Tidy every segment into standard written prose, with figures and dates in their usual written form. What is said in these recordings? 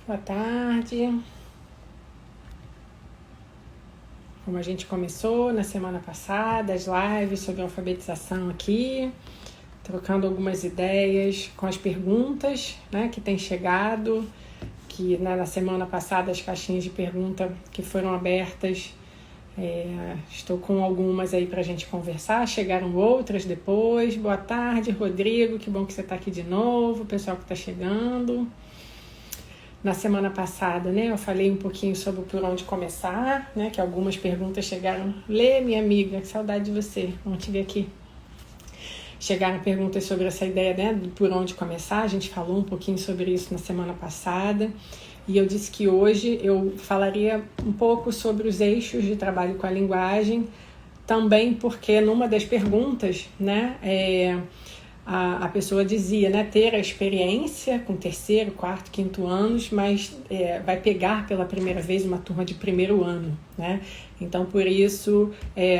Boa tarde. Como a gente começou na semana passada, as lives sobre alfabetização aqui, trocando algumas ideias com as perguntas, né, que têm chegado, que na semana passada as caixinhas de pergunta que foram abertas, estou com algumas aí para a gente conversar, chegaram outras depois. Boa tarde, Rodrigo, que bom que você está aqui de novo, o pessoal que está chegando. Na semana passada, né, eu falei um pouquinho sobre por onde começar, né, que algumas perguntas chegaram. Lê, minha amiga, que saudade de você, vamos te ver aqui. Chegaram perguntas sobre essa ideia, né, do por onde começar. A gente falou um pouquinho sobre isso na semana passada. E eu disse que hoje eu falaria um pouco sobre os eixos de trabalho com a linguagem, também porque numa das perguntas, né, a pessoa dizia, né, ter a experiência com terceiro, quarto, quinto anos, mas vai pegar pela primeira vez uma turma de primeiro ano, né? Então, por isso,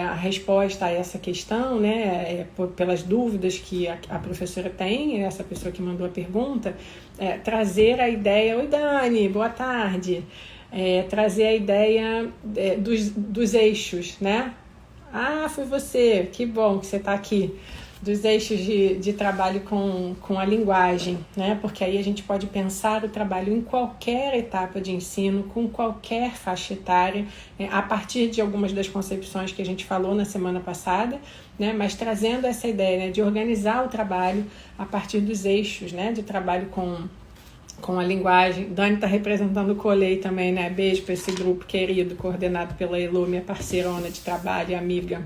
a resposta a essa questão, né, pelas dúvidas que a professora tem, essa pessoa que mandou a pergunta, trazer a ideia, oi Dani, boa tarde, trazer a ideia dos eixos, né? Ah, foi você, que bom que você está aqui. Dos eixos de trabalho com a linguagem, né? Porque aí a gente pode pensar o trabalho em qualquer etapa de ensino, com qualquer faixa etária, a partir de algumas das concepções que a gente falou na semana passada, né? Mas trazendo essa ideia, né, de organizar o trabalho a partir dos eixos, né, de trabalho com a linguagem. Dani está representando o Colei também, né? Beijo para esse grupo querido, coordenado pela Elo, minha parceirona de trabalho e amiga.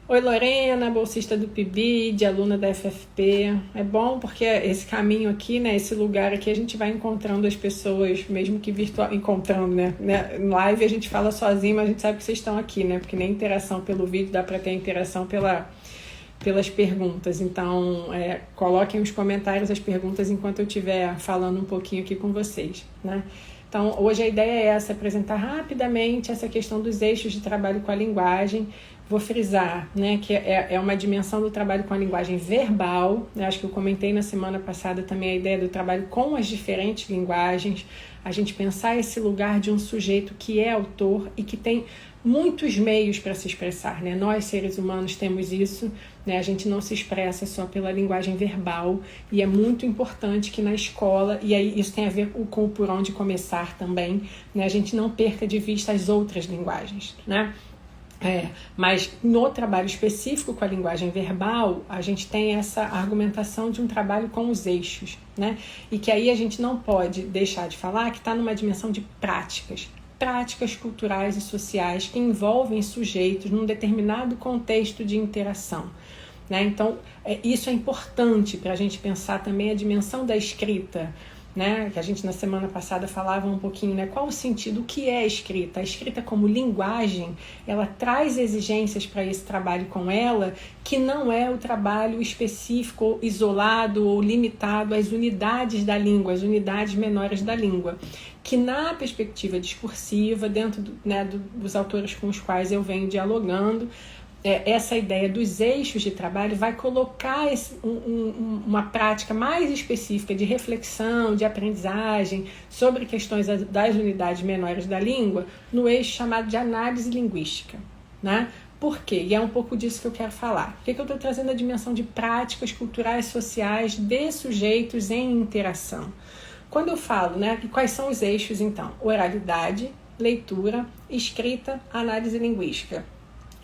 Oi Lorena, bolsista do PIBID, aluna da FFP. É bom porque esse caminho aqui, né, esse lugar aqui, a gente vai encontrando as pessoas, mesmo que virtual, encontrando, né? Em live a gente fala sozinho, mas a gente sabe que vocês estão aqui, né? Porque nem interação pelo vídeo dá para ter interação pelas perguntas. Então, coloquem nos comentários as perguntas enquanto eu estiver falando um pouquinho aqui com vocês, né? Então, hoje a ideia é essa, apresentar rapidamente essa questão dos eixos de trabalho com a linguagem. Vou frisar, né, que é uma dimensão do trabalho com a linguagem verbal, né? Acho que eu comentei na semana passada também a ideia do trabalho com as diferentes linguagens, a gente pensar esse lugar de um sujeito que é autor e que tem muitos meios para se expressar, né? Nós, seres humanos, temos isso, né? A gente não se expressa só pela linguagem verbal e é muito importante que na escola, e aí isso tem a ver com o por onde começar também, né? A gente não perca de vista as outras linguagens, né? Mas no trabalho específico com a linguagem verbal, a gente tem essa argumentação de um trabalho com os eixos, né? E que aí a gente não pode deixar de falar que está numa dimensão de práticas culturais e sociais que envolvem sujeitos num determinado contexto de interação, né? Então, isso é importante para a gente pensar também a dimensão da escrita, né? Que a gente na semana passada falava um pouquinho, né? Qual o sentido, o que é a escrita? A escrita como linguagem, ela traz exigências para esse trabalho com ela, que não é o trabalho específico, isolado ou limitado às unidades da língua, às unidades menores da língua, que na perspectiva discursiva, dentro dos autores com os quais eu venho dialogando, essa ideia dos eixos de trabalho vai colocar uma prática mais específica de reflexão, de aprendizagem sobre questões das unidades menores da língua no eixo chamado de análise linguística, né? Por quê? E é um pouco disso que eu quero falar. Por que eu estou trazendo a dimensão de práticas culturais sociais de sujeitos em interação? Quando eu falo, né, quais são os eixos, então? Oralidade, leitura, escrita, análise linguística.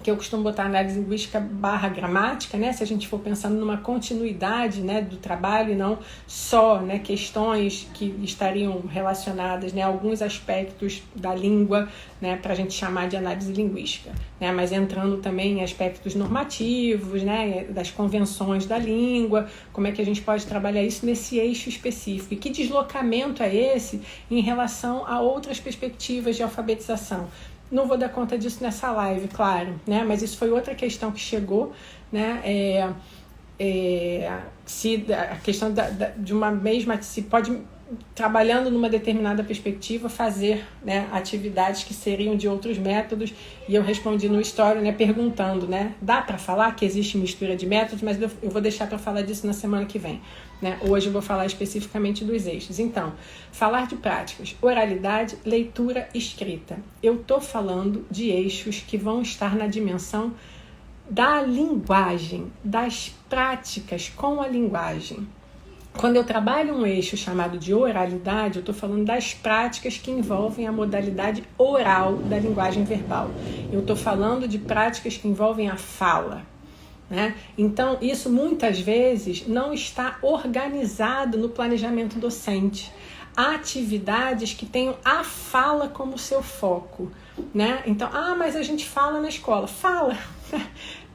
Que eu costumo botar análise linguística / gramática, né? Se a gente for pensando numa continuidade, né, do trabalho e não só, né, questões que estariam relacionadas, né, a alguns aspectos da língua, né, para a gente chamar de análise linguística, né? Mas entrando também em aspectos normativos, né, das convenções da língua, como é que a gente pode trabalhar isso nesse eixo específico e que deslocamento é esse em relação a outras perspectivas de alfabetização. Não vou dar conta disso nessa live, claro, né? Mas isso foi outra questão que chegou, né? Se a questão de uma mesma, se pode trabalhando numa determinada perspectiva, fazer, né, atividades que seriam de outros métodos. E eu respondi no story, né, perguntando, né, dá para falar que existe mistura de métodos, mas eu vou deixar para falar disso na semana que vem, né? Hoje eu vou falar especificamente dos eixos. Então, falar de práticas, oralidade, leitura, escrita. Eu estou falando de eixos que vão estar na dimensão da linguagem, das práticas com a linguagem. Quando eu trabalho um eixo chamado de oralidade, eu estou falando das práticas que envolvem a modalidade oral da linguagem verbal. Eu estou falando de práticas que envolvem a fala, né? Então, isso muitas vezes não está organizado no planejamento docente. Há atividades que tenham a fala como seu foco, né? Então, mas a gente fala na escola. Fala!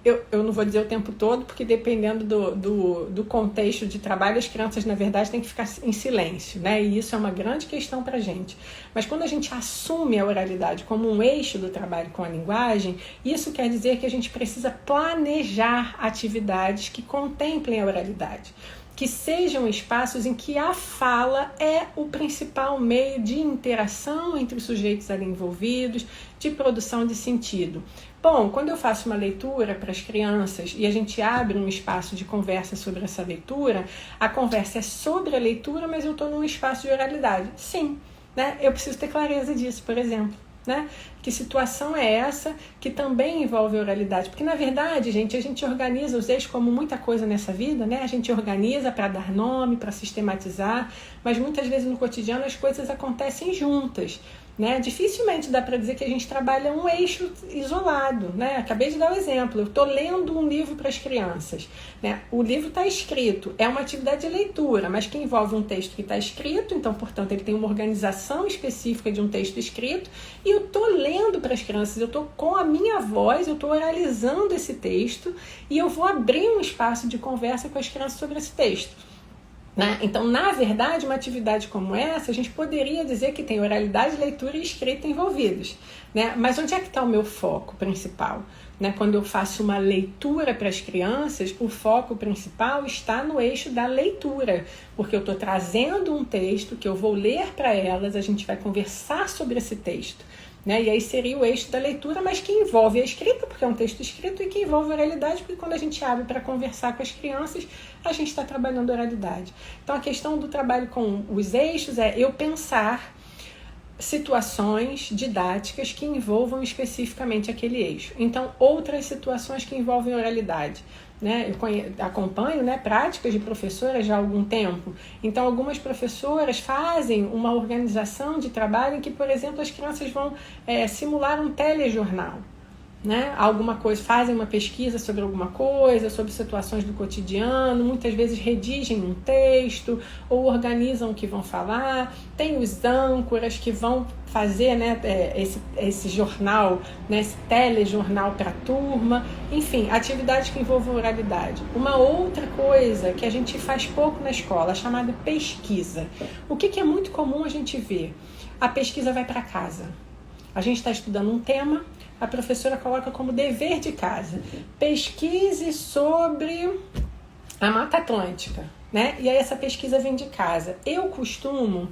Eu não vou dizer o tempo todo, porque dependendo do contexto de trabalho, as crianças, na verdade, têm que ficar em silêncio, né? E isso é uma grande questão para a gente. Mas quando a gente assume a oralidade como um eixo do trabalho com a linguagem, isso quer dizer que a gente precisa planejar atividades que contemplem a oralidade, que sejam espaços em que a fala é o principal meio de interação entre os sujeitos ali envolvidos, de produção de sentido. Bom, quando eu faço uma leitura para as crianças e a gente abre um espaço de conversa sobre essa leitura, a conversa é sobre a leitura, mas eu estou num espaço de oralidade. Sim, né? Eu preciso ter clareza disso, por exemplo. Né? Que situação é essa que também envolve oralidade? Porque, na verdade, gente, a gente organiza os eixos como muita coisa nessa vida, né? A gente organiza para dar nome, para sistematizar, mas muitas vezes no cotidiano as coisas acontecem juntas, né? Dificilmente dá para dizer que a gente trabalha um eixo isolado, né? Acabei de dar o exemplo, eu estou lendo um livro para as crianças, né? O livro está escrito, é uma atividade de leitura, mas que envolve um texto que está escrito, então, portanto, ele tem uma organização específica de um texto escrito, e eu estou lendo para as crianças, eu estou com a minha voz, eu estou oralizando esse texto, e eu vou abrir um espaço de conversa com as crianças sobre esse texto. Né? Então, na verdade, uma atividade como essa, a gente poderia dizer que tem oralidade, leitura e escrita envolvidos, né? Mas onde é que está o meu foco principal? Né? Quando eu faço uma leitura para as crianças, o foco principal está no eixo da leitura, porque eu estou trazendo um texto que eu vou ler para elas, a gente vai conversar sobre esse texto. Né? E aí seria o eixo da leitura, mas que envolve a escrita, porque é um texto escrito, e que envolve a oralidade, porque quando a gente abre para conversar com as crianças, a gente está trabalhando a oralidade. Então, a questão do trabalho com os eixos é eu pensar situações didáticas que envolvam especificamente aquele eixo. Então, outras situações que envolvem oralidade. Né? Eu acompanho, né, práticas de professoras já há algum tempo. Então, algumas professoras fazem uma organização de trabalho em que, por exemplo, as crianças vão simular um telejornal. Né? Alguma coisa, fazem uma pesquisa sobre alguma coisa, sobre situações do cotidiano, muitas vezes redigem um texto ou organizam o que vão falar. Tem os âncoras que vão fazer, né, esse jornal, né, esse telejornal para a turma. Enfim, atividades que envolvam oralidade. Uma outra coisa que a gente faz pouco na escola, chamada pesquisa. O que é muito comum a gente ver? A pesquisa vai para casa. A gente está estudando um tema, a professora coloca como dever de casa: pesquise sobre a Mata Atlântica, né? E aí essa pesquisa vem de casa. Eu costumo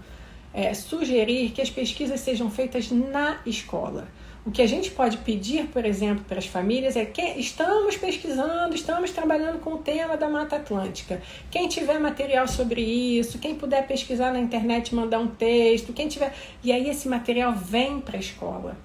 sugerir que as pesquisas sejam feitas na escola. O que a gente pode pedir, por exemplo, para as famílias é que estamos pesquisando, estamos trabalhando com o tema da Mata Atlântica. Quem tiver material sobre isso, quem puder pesquisar na internet, mandar um texto, quem tiver... E aí esse material vem para a escola.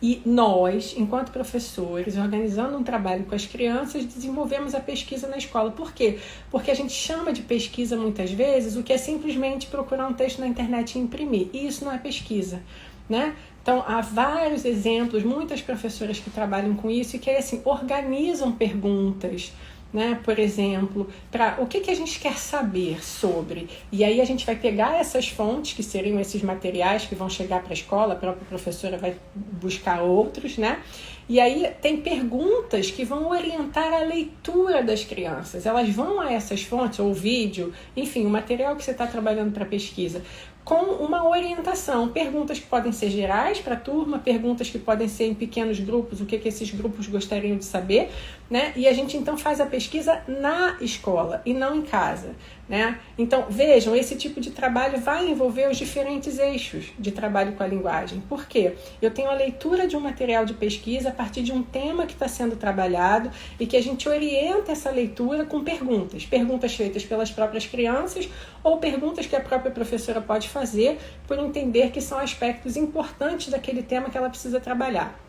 E nós, enquanto professores, organizando um trabalho com as crianças, desenvolvemos a pesquisa na escola. Por quê? Porque a gente chama de pesquisa, muitas vezes, o que é simplesmente procurar um texto na internet e imprimir. E isso não é pesquisa, né? Então, há vários exemplos, muitas professoras que trabalham com isso e que, assim, organizam perguntas, né? Por exemplo, para o que a gente quer saber sobre. E aí a gente vai pegar essas fontes, que seriam esses materiais que vão chegar para a escola, a própria professora vai buscar outros, né? E aí tem perguntas que vão orientar a leitura das crianças. Elas vão a essas fontes, ou vídeo, enfim, o material que você está trabalhando para pesquisa, com uma orientação, perguntas que podem ser gerais para a turma, perguntas que podem ser em pequenos grupos, o que esses grupos gostariam de saber, né? E a gente então faz a pesquisa na escola e não em casa, né? Então, vejam, esse tipo de trabalho vai envolver os diferentes eixos de trabalho com a linguagem. Por quê? Eu tenho a leitura de um material de pesquisa a partir de um tema que está sendo trabalhado e que a gente orienta essa leitura com perguntas. Perguntas feitas pelas próprias crianças ou perguntas que a própria professora pode fazer por entender que são aspectos importantes daquele tema que ela precisa trabalhar.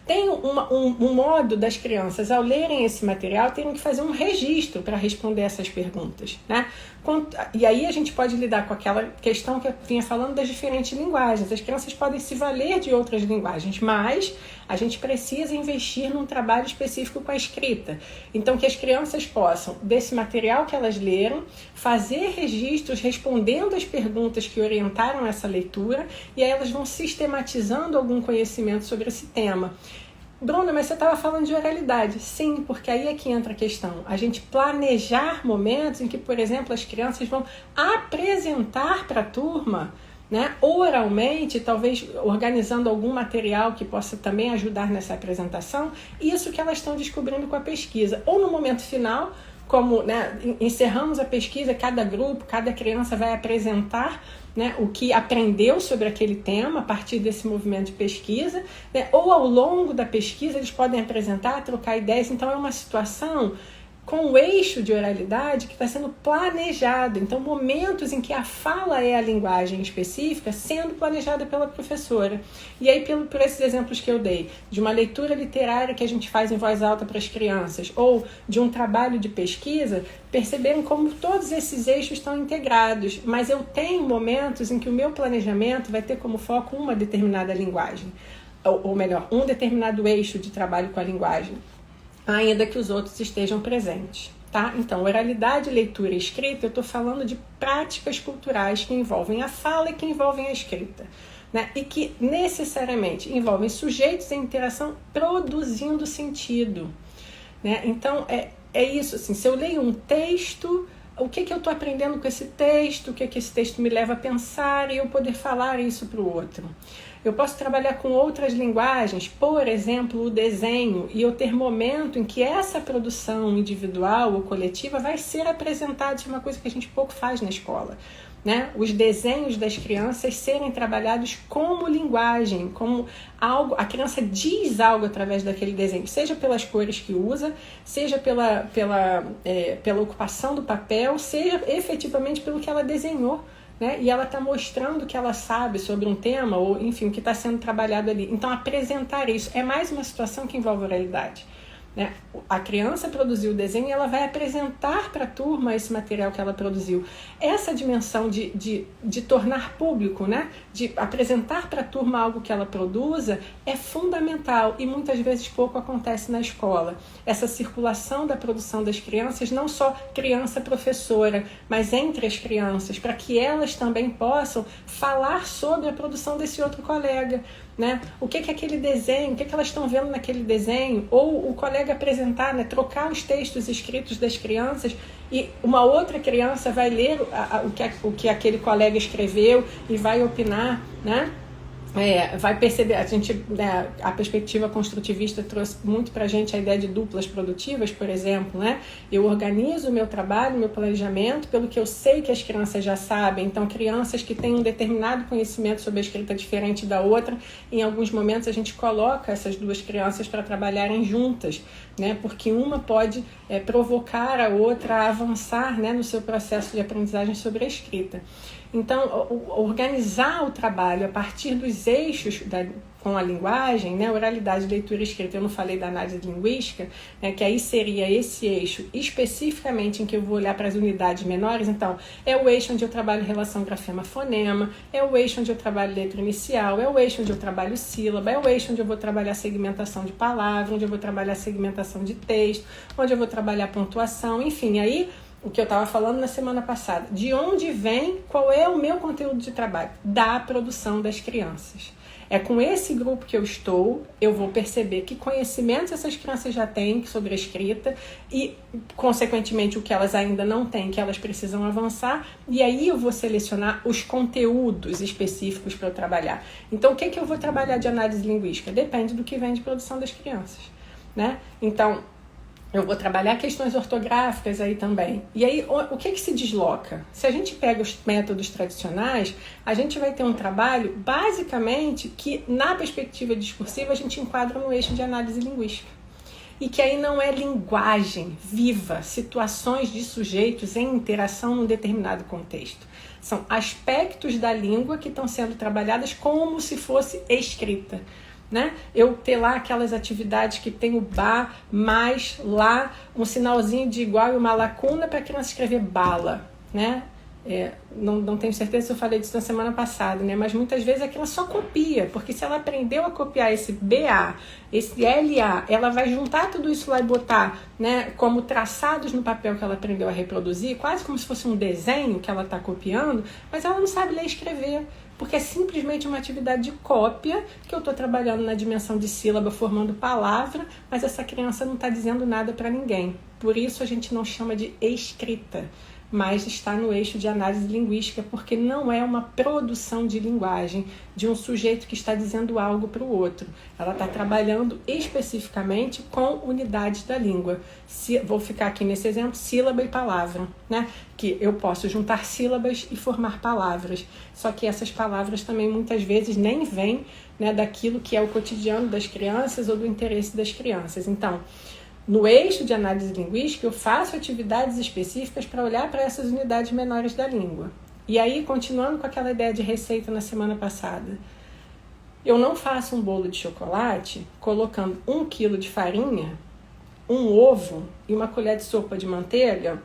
Tem um modo das crianças, ao lerem esse material, terem que fazer um registro para responder essas perguntas, né? E aí a gente pode lidar com aquela questão que eu vinha falando das diferentes linguagens. As crianças podem se valer de outras linguagens, mas a gente precisa investir num trabalho específico com a escrita. Então, que as crianças possam, desse material que elas leram, fazer registros respondendo as perguntas que orientaram essa leitura, e aí elas vão sistematizando algum conhecimento sobre esse tema. Bruna, mas você estava falando de oralidade. Sim, porque aí é que entra a questão. A gente planejar momentos em que, por exemplo, as crianças vão apresentar para a turma, né, oralmente, talvez organizando algum material que possa também ajudar nessa apresentação, isso que elas estão descobrindo com a pesquisa. Ou no momento final, como, né, encerramos a pesquisa, cada grupo, cada criança vai apresentar, né, o que aprendeu sobre aquele tema a partir desse movimento de pesquisa, né, ou ao longo da pesquisa eles podem apresentar, trocar ideias. Então é uma situação com o eixo de oralidade que está sendo planejado. Então, momentos em que a fala é a linguagem específica sendo planejada pela professora. E aí, por esses exemplos que eu dei, de uma leitura literária que a gente faz em voz alta para as crianças, ou de um trabalho de pesquisa, perceberam como todos esses eixos estão integrados. Mas eu tenho momentos em que o meu planejamento vai ter como foco uma determinada linguagem, ou melhor, um determinado eixo de trabalho com a linguagem, ainda que os outros estejam presentes, tá? Então, oralidade, leitura e escrita, eu estou falando de práticas culturais que envolvem a fala e que envolvem a escrita, né? E que necessariamente envolvem sujeitos em interação produzindo sentido, né? Então, é isso, assim, se eu leio um texto, o que eu estou aprendendo com esse texto, o que esse texto me leva a pensar, e eu poder falar isso para o outro. Eu posso trabalhar com outras linguagens, por exemplo, o desenho, e eu ter momento em que essa produção individual ou coletiva vai ser apresentada. Isso é uma coisa que a gente pouco faz na escola, né? Os desenhos das crianças serem trabalhados como linguagem, como algo, a criança diz algo através daquele desenho, seja pelas cores que usa, seja pela ocupação do papel, seja efetivamente pelo que ela desenhou, né? E ela está mostrando que ela sabe sobre um tema, ou enfim, o que está sendo trabalhado ali. Então, apresentar isso é mais uma situação que envolve oralidade, né? A criança produziu o desenho e ela vai apresentar para a turma esse material que ela produziu. Essa dimensão de tornar público, né? De apresentar para a turma algo que ela produza é fundamental e muitas vezes pouco acontece na escola. Essa circulação da produção das crianças, não só criança-professora, mas entre as crianças, para que elas também possam falar sobre a produção desse outro colega, né? O que é aquele desenho, o que elas estão vendo naquele desenho, ou o colega apresentar, né? Trocar os textos escritos das crianças e uma outra criança vai ler o que aquele colega escreveu e vai opinar, né? Vai perceber, a perspectiva construtivista trouxe muito para a gente a ideia de duplas produtivas, por exemplo, né? Eu organizo o meu trabalho, o meu planejamento, pelo que eu sei que as crianças já sabem. Então, crianças que têm um determinado conhecimento sobre a escrita diferente da outra, em alguns momentos a gente coloca essas duas crianças para trabalharem juntas, né? Porque uma pode provocar a outra a avançar, né, no seu processo de aprendizagem sobre a escrita. Então, organizar o trabalho a partir dos eixos com a linguagem, né, oralidade, leitura e escrita, eu não falei da análise linguística, né, que aí seria esse eixo especificamente em que eu vou olhar para as unidades menores. Então, é o eixo onde eu trabalho relação grafema-fonema, é o eixo onde eu trabalho letra inicial, é o eixo onde eu trabalho sílaba, é o eixo onde eu vou trabalhar segmentação de palavra, onde eu vou trabalhar segmentação de texto, onde eu vou trabalhar pontuação, enfim, aí o que eu estava falando na semana passada, de onde vem, qual é o meu conteúdo de trabalho? Da produção das crianças. É com esse grupo que eu vou perceber que conhecimentos essas crianças já têm sobre a escrita e, consequentemente, o que elas ainda não têm, que elas precisam avançar, e aí eu vou selecionar os conteúdos específicos para eu trabalhar. Então, o que eu vou trabalhar de análise linguística? Depende do que vem de produção das crianças, né? Então, Eu vou trabalhar questões ortográficas aí também. E aí, o que se desloca? Se a gente pega os métodos tradicionais, a gente vai ter um trabalho, basicamente, que na perspectiva discursiva a gente enquadra no eixo de análise linguística. E que aí não é linguagem viva, situações de sujeitos em interação num determinado contexto. São aspectos da língua que estão sendo trabalhadas como se fosse escrita. Né? Eu ter lá aquelas atividades que tem o bar, mais lá, um sinalzinho de igual e uma lacuna para a criança escrever bala, né? Não tenho certeza se eu falei disso na semana passada, né? Mas muitas vezes a criança só copia, porque se ela aprendeu a copiar esse BA, esse LA, ela vai juntar tudo isso lá e botar, né, como traçados no papel que ela aprendeu a reproduzir, quase como se fosse um desenho que ela está copiando, mas ela não sabe ler e escrever. Porque é simplesmente uma atividade de cópia que eu estou trabalhando na dimensão de sílaba, formando palavra, mas essa criança não está dizendo nada para ninguém. Por isso a gente não chama de escrita, mas está no eixo de análise linguística, porque não é uma produção de linguagem de um sujeito que está dizendo algo para o outro. Ela está trabalhando especificamente com unidades da língua. Vou ficar aqui nesse exemplo, sílaba e palavra, né? Que eu posso juntar sílabas e formar palavras. Só que essas palavras também muitas vezes nem vêm, né, daquilo que é o cotidiano das crianças ou do interesse das crianças. Então, no eixo de análise linguística, eu faço atividades específicas para olhar para essas unidades menores da língua. E aí, continuando com aquela ideia de receita na semana passada, eu não faço um bolo de chocolate colocando 1 quilo de farinha, um ovo e uma colher de sopa de manteiga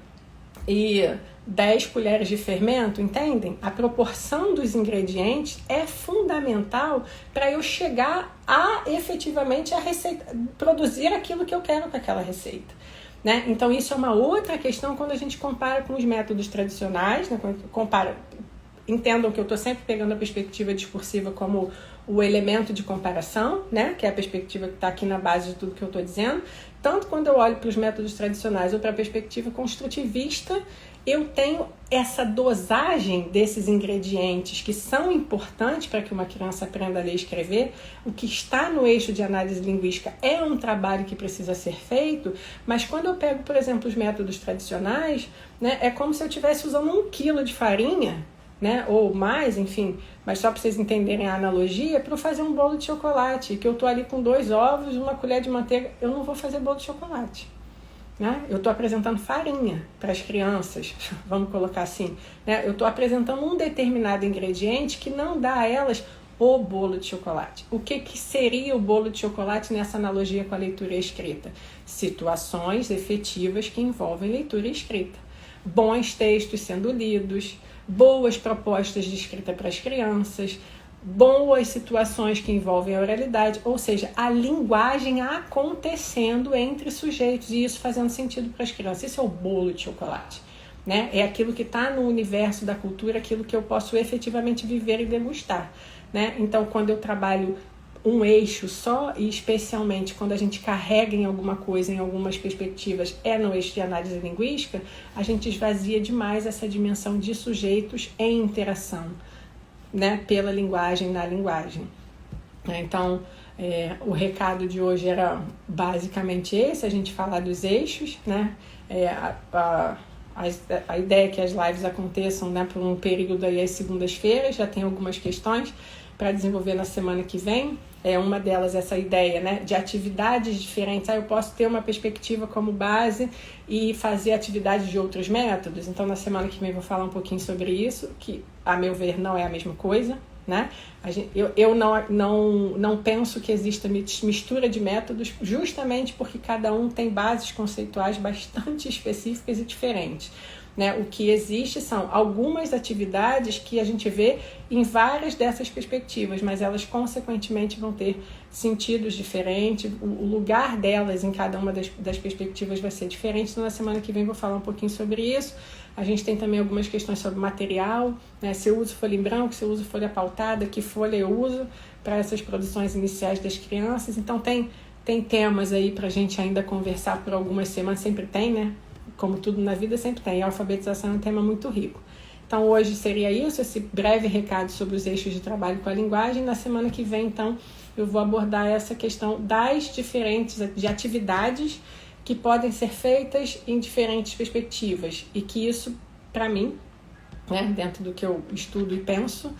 e 10 colheres de fermento, entendem? A proporção dos ingredientes é fundamental para eu chegar a efetivamente a receita, produzir aquilo que eu quero com aquela receita. Né? Então isso é uma outra questão quando a gente compara com os métodos tradicionais, né? Quando compara, entendam que eu estou sempre pegando a perspectiva discursiva como o elemento de comparação, né? Que é a perspectiva que está aqui na base de tudo que eu estou dizendo. Tanto quando eu olho para os métodos tradicionais ou para a perspectiva construtivista, eu tenho essa dosagem desses ingredientes que são importantes para que uma criança aprenda a ler e escrever. O que está no eixo de análise linguística é um trabalho que precisa ser feito, mas quando eu pego, por exemplo, os métodos tradicionais, né, é como se eu estivesse usando 1 quilo de farinha, né, ou mais, enfim, mas só para vocês entenderem a analogia, para eu fazer um bolo de chocolate, que eu estou ali com 2 ovos, 1 colher de manteiga, eu não vou fazer bolo de chocolate. Né? Eu estou apresentando farinha para as crianças, vamos colocar assim. Né? Eu estou apresentando um determinado ingrediente que não dá a elas o bolo de chocolate. O que seria o bolo de chocolate nessa analogia com a leitura e a escrita? Situações efetivas que envolvem leitura e escrita. Bons textos sendo lidos, boas propostas de escrita para as crianças, boas situações que envolvem a oralidade, ou seja, a linguagem acontecendo entre sujeitos e isso fazendo sentido para as crianças. Esse é o bolo de chocolate, né? É aquilo que está no universo da cultura, aquilo que eu posso efetivamente viver e degustar, né? Então, quando eu trabalho um eixo só, e especialmente quando a gente carrega em alguma coisa, em algumas perspectivas, é no eixo de análise linguística, a gente esvazia demais essa dimensão de sujeitos em interação, né, pela linguagem, na linguagem. Então, o recado de hoje era basicamente esse, a gente falar dos eixos, né? A ideia é que as lives aconteçam, né, por um período aí às segundas-feiras, já tem algumas questões para desenvolver na semana que vem. Uma delas essa ideia, né, de atividades diferentes. Eu posso ter uma perspectiva como base e fazer atividades de outros métodos. Então, na semana que vem eu vou falar um pouquinho sobre isso, que, a meu ver, não é a mesma coisa. Né? Eu não penso que exista mistura de métodos, justamente porque cada um tem bases conceituais bastante específicas e diferentes. Né? O que existe são algumas atividades que a gente vê em várias dessas perspectivas, mas elas consequentemente vão ter sentidos diferentes, o lugar delas em cada uma das perspectivas vai ser diferente. Então, na semana que vem eu vou falar um pouquinho sobre isso. A gente tem também algumas questões sobre material, né? Se eu uso folha em branco, se eu uso folha pautada, que folha eu uso para essas produções iniciais das crianças. Então tem temas aí para a gente ainda conversar por algumas semanas, sempre tem, né? Como tudo na vida, sempre tem. E a alfabetização é um tema muito rico. Então hoje seria isso, esse breve recado sobre os eixos de trabalho com a linguagem. Na semana que vem, então, eu vou abordar essa questão das diferentes de atividades que podem ser feitas em diferentes perspectivas e que isso, para mim, né, dentro do que eu estudo e penso,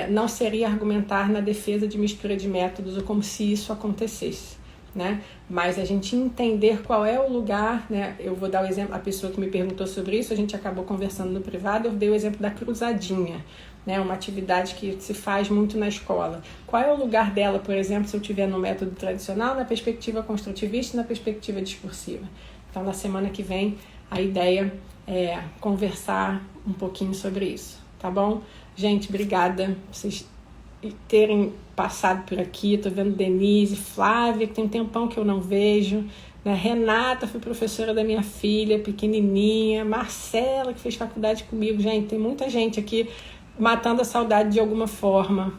não seria argumentar na defesa de mistura de métodos ou como se isso acontecesse, né? Mas a gente entender qual é o lugar, né? Eu vou dar o exemplo, a pessoa que me perguntou sobre isso, a gente acabou conversando no privado, eu dei o exemplo da cruzadinha, né? Uma atividade que se faz muito na escola. Qual é o lugar dela, por exemplo, se eu estiver no método tradicional, na perspectiva construtivista e na perspectiva discursiva? Então, na semana que vem, a ideia é conversar um pouquinho sobre isso, tá bom? Gente, obrigada por vocês terem passado por aqui. Tô vendo Denise, Flávia, que tem um tempão que eu não vejo, né? Renata foi professora da minha filha, pequenininha, Marcela, que fez faculdade comigo. Gente, tem muita gente aqui matando a saudade de alguma forma,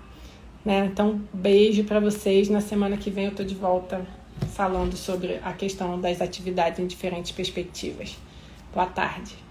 né? Então, beijo para vocês. Na semana que vem eu tô de volta falando sobre a questão das atividades em diferentes perspectivas. Boa tarde.